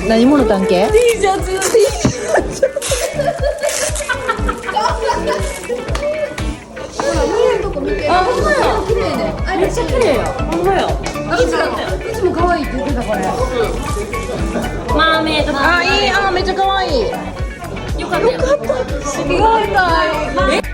何者たんけ T シャツ。あ、ほんまや。綺麗ね。あ、めっちゃ綺麗や。ほんまや。いつも可愛いって言ってたこれ。マーメイド。あ、いい。あ、めっちゃ可愛い。よかった。よかった。知り合いたい。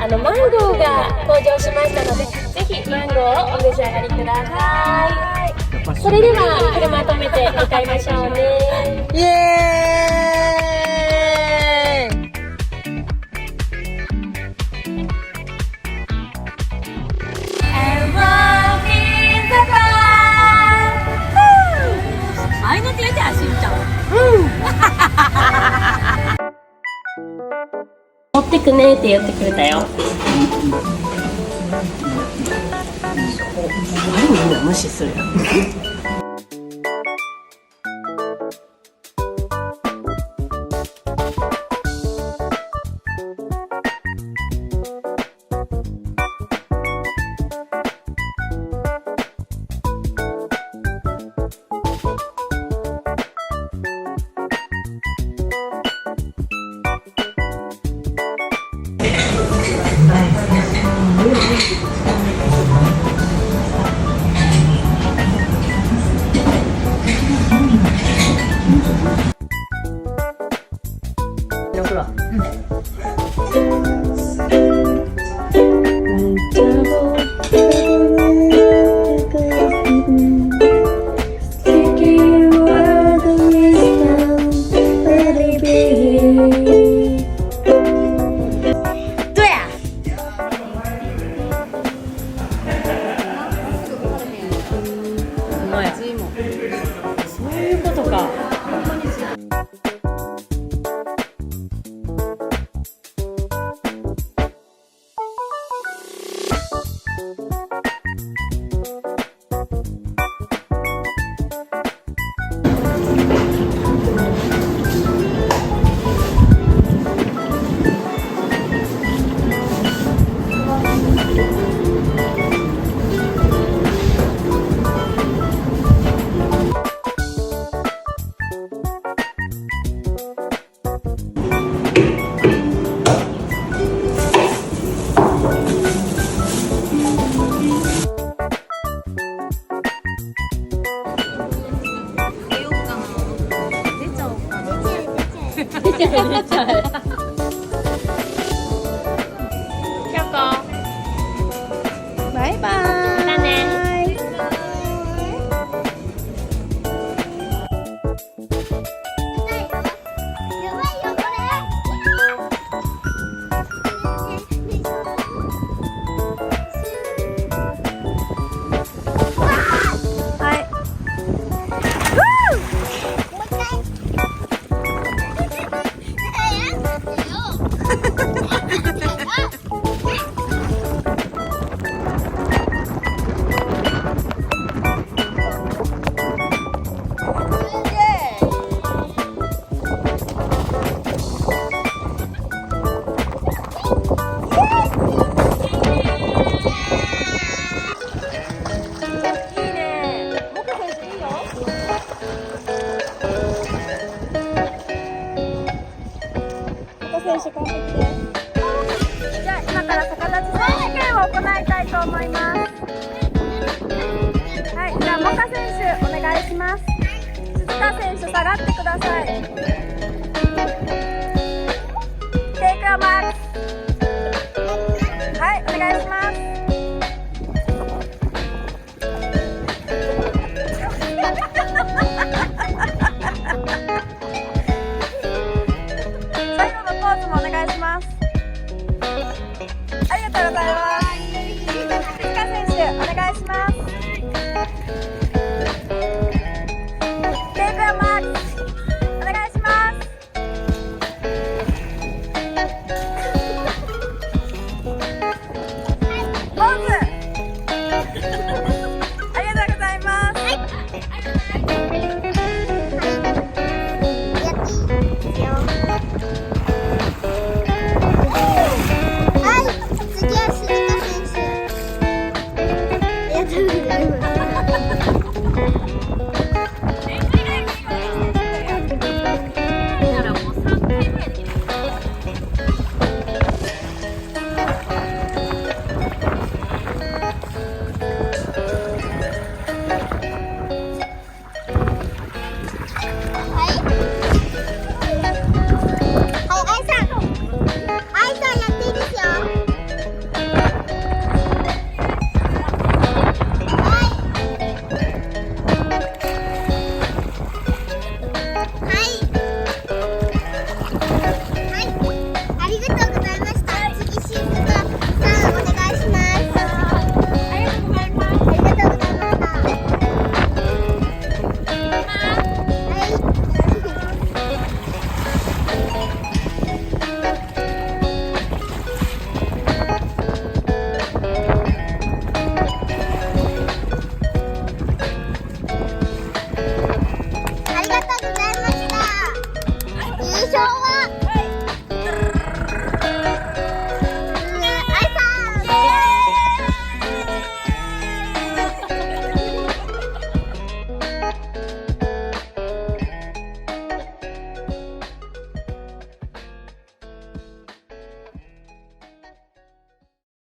マンゴーが登場しましたので、ぜひマンゴーをお召し上がりください。それでは車止めて向かいましょうね。イエーイ。あいの手で足ちゃう。持ってくねって言ってくれたよ。みんな無視するやん。そういうことか。バイバイ。だね。選手完璧です。じゃあ今から逆立ち選手権を行いたいと思います。はい、じゃあモカ選手お願いします。鈴田選手下がってください。